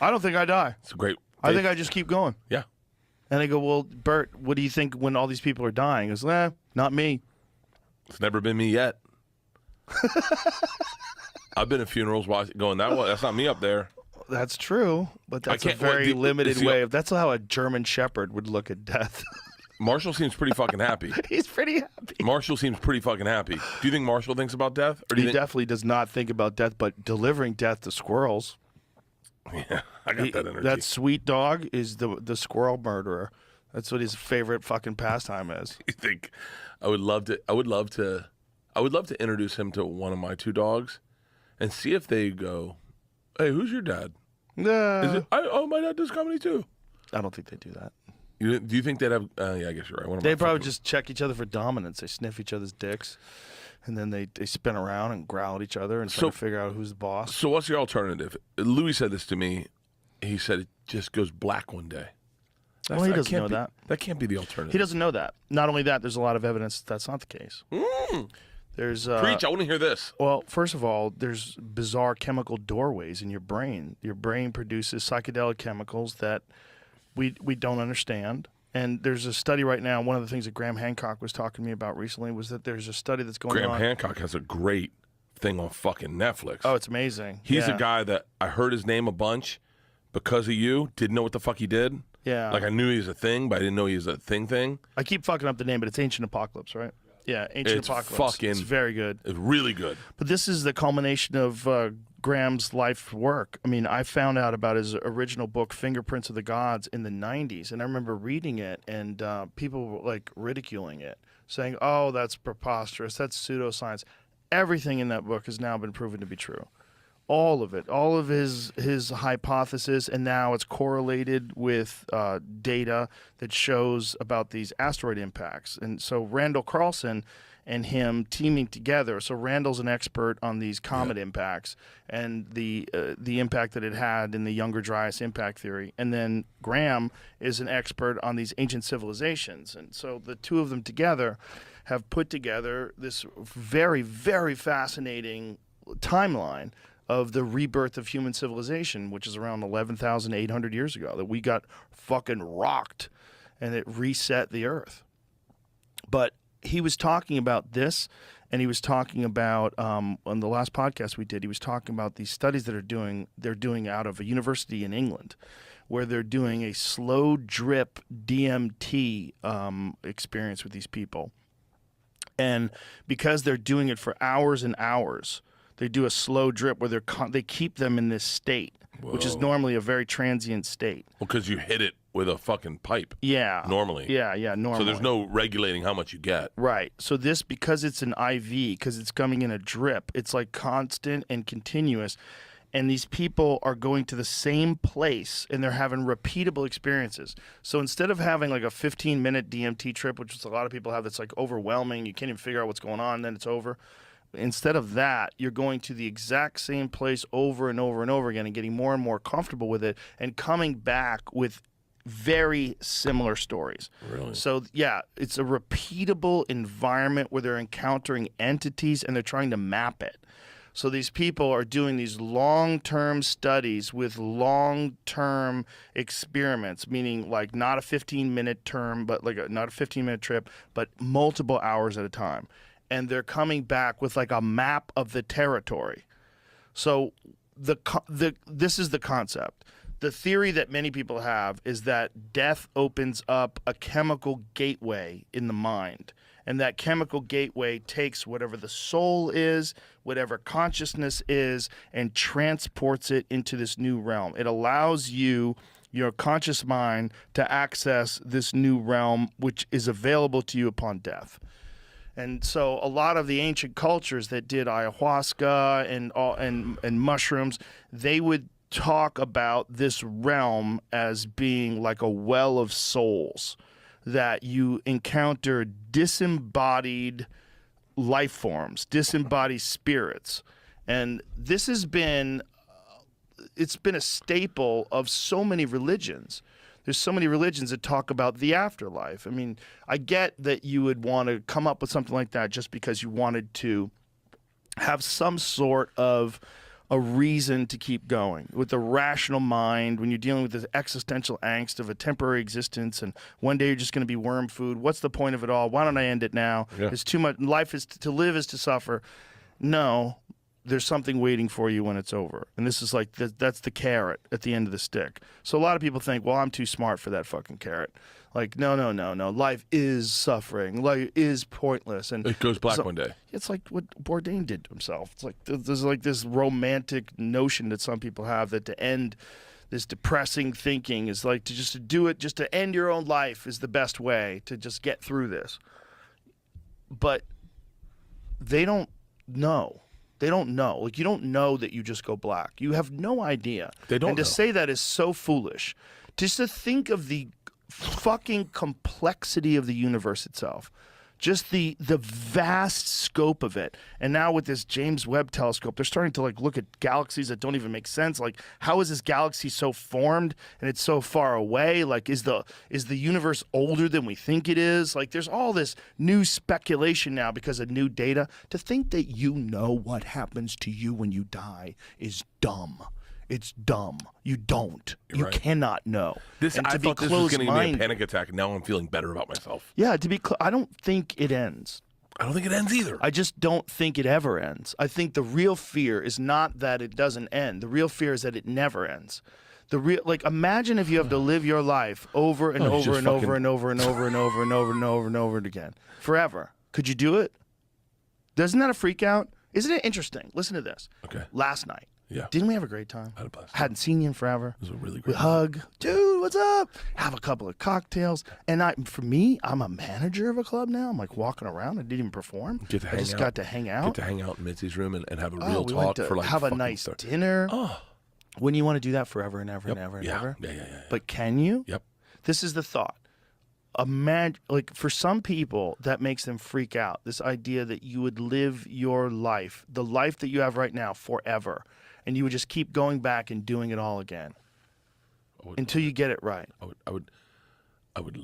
I don't think I die. It's a great. I think I just keep going. Yeah. And I go, well, Bert, what do you think when all these people are dying? He goes, not me. It's never been me yet. I've been at funerals going, that's not me up there. That's true, but that's a very limited way of. That's how a German Shepherd would look at death. Marshall seems pretty fucking happy. He's pretty happy. Marshall seems pretty fucking happy. Do you think Marshall thinks about death? Or do you he definitely does not think about death, but delivering death to squirrels. Yeah, I got that energy. That sweet dog is the squirrel murderer. That's what his favorite fucking pastime is. You think I would love to introduce him to one of my two dogs and see if they go, "Hey, who's your dad?" My dad does comedy too. I don't think they do that. Do you think they'd have? Yeah, I guess you're right. They probably just check each other for dominance. They sniff each other's dicks, and then they spin around and growl at each other and try to figure out who's the boss. So what's your alternative? Louis said this to me. He said it just goes black one day. Well, he doesn't know that. That can't be the alternative. He doesn't know that. Not only that, there's a lot of evidence that's not the case. There's Preach, I want to hear this. Well, first of all, there's bizarre chemical doorways in your brain. Your brain produces psychedelic chemicals that we don't understand. And there's a study right now, one of the things that Graham Hancock was talking to me about recently was that there's a study that's going on. Graham Hancock has a great thing on fucking Netflix. Oh, it's amazing. He's a guy that I heard his name a bunch because of you, didn't know what the fuck he did. Yeah. Like I knew he was a thing, but I didn't know he was a thing. I keep fucking up the name, but it's Ancient Apocalypse, right? Yeah, Ancient Apocalypse. It's very good. It's really good. But this is the culmination of Graham's life work. I mean, I found out about his original book, Fingerprints of the Gods, in the 90s, and I remember reading it, and people were like ridiculing it, saying, oh, that's preposterous, that's pseudoscience. Everything in that book has now been proven to be true. All of it, all of his hypothesis, and now it's correlated with data that shows about these asteroid impacts. And so Randall Carlson and him teaming together. So Randall's an expert on these comet impacts and the impact that it had in the Younger Dryas impact theory. And then Graham is an expert on these ancient civilizations. And so the two of them together have put together this very, very fascinating timeline of the rebirth of human civilization, which is around 11,800 years ago, that we got fucking rocked and it reset the earth. But he was talking about this, and he was talking about, on the last podcast we did, he was talking about these studies that they're doing out of a university in England, where they're doing a slow drip DMT experience with these people. And because they're doing it for hours and hours, they do a slow drip where they keep them in this state, which is normally a very transient state. Well, because you hit it with a fucking pipe. Yeah. Normally. Yeah, normally. So there's no regulating how much you get. Right. So this, because it's an IV, because it's coming in a drip, it's like constant and continuous. And these people are going to the same place, and they're having repeatable experiences. So instead of having like a 15-minute DMT trip, which is a lot of people have, that's like overwhelming, you can't even figure out what's going on, and then it's over. Instead of that, you're going to the exact same place over and over and over again and getting more and more comfortable with it and coming back with very similar stories. Really? So, yeah, it's a repeatable environment where they're encountering entities and they're trying to map it. So these people are doing these long-term studies with long-term experiments, meaning like not a 15-minute term, but like not a 15-minute trip, but multiple hours at a time. And they're coming back with like a map of the territory. So this is the concept. The theory that many people have is that death opens up a chemical gateway in the mind. And that chemical gateway takes whatever the soul is, whatever consciousness is, and transports it into this new realm. It allows you, your conscious mind, to access this new realm, which is available to you upon death. And so a lot of the ancient cultures that did ayahuasca and mushrooms, they would talk about this realm as being like a well of souls, that you encounter disembodied life forms, disembodied spirits. And this has been, it's been a staple of so many religions. There's so many religions that talk about the afterlife. I mean, I get that you would want to come up with something like that just because you wanted to have some sort of a reason to keep going. With the rational mind, when you're dealing with this existential angst of a temporary existence and one day you're just going to be worm food, what's the point of it all? Why don't I end it now? Yeah. It's too much. Life is to live is to suffer. No, there's something waiting for you when it's over. And this is like, that's the carrot at the end of the stick. So a lot of people think, well, I'm too smart for that fucking carrot. Like, no. Life is suffering. Life is pointless. And It goes black so, one day. it's like what Bourdain did to himself. It's like there's like this romantic notion that some people have that to end this depressing thinking is like to do it, just to end your own life is the best way to just get through this. But they don't know. They don't know. Like, you don't know that you just go black. You have no idea. They don't And to know. say that is so foolish. Just to think of the fucking complexity of the universe itself. Just the vast scope of it. And now with this James Webb telescope, they're starting to like look at galaxies that don't even make sense. Like, how is this galaxy so formed and it's so far away? Like, is the universe older than we think it is? Like, there's all this new speculation now because of new data. To think that you know what happens to you when you die is dumb. It's dumb. You don't. You right. cannot know. And I to be thought this was going to give me a closed-minded- panic attack, and now I'm feeling better about myself. Yeah, I don't think it ends. I don't think it ends either. I just don't think it ever ends. I think the real fear is not that it doesn't end. The real fear is that it never ends. Imagine if you have to live your life over and over and over and over and over and over and over and over and over again forever. Could you do it? Doesn't that a freak out? Isn't it interesting? Listen to this. Okay. Last night. Yeah. Didn't we have a great time? I had a blast. Hadn't seen you in forever. It was a really We great hug. Dude, what's up? Have a couple of cocktails. And for me, I'm a manager of a club now. I'm like walking around. I didn't even perform. Get to hang I just out. got to hang out. Get to hang out in Mitzi's room and have a real we went talk to for like have a fucking nice 30. dinner. Oh. When you want to do that forever and ever and ever and Yeah. ever. Yeah. But can you? Yep. This is the thought. Like, for some people, that makes them freak out. This idea that you would live your life, the life that you have right now, forever, and you would just keep going back and doing it all again until you get it right. I would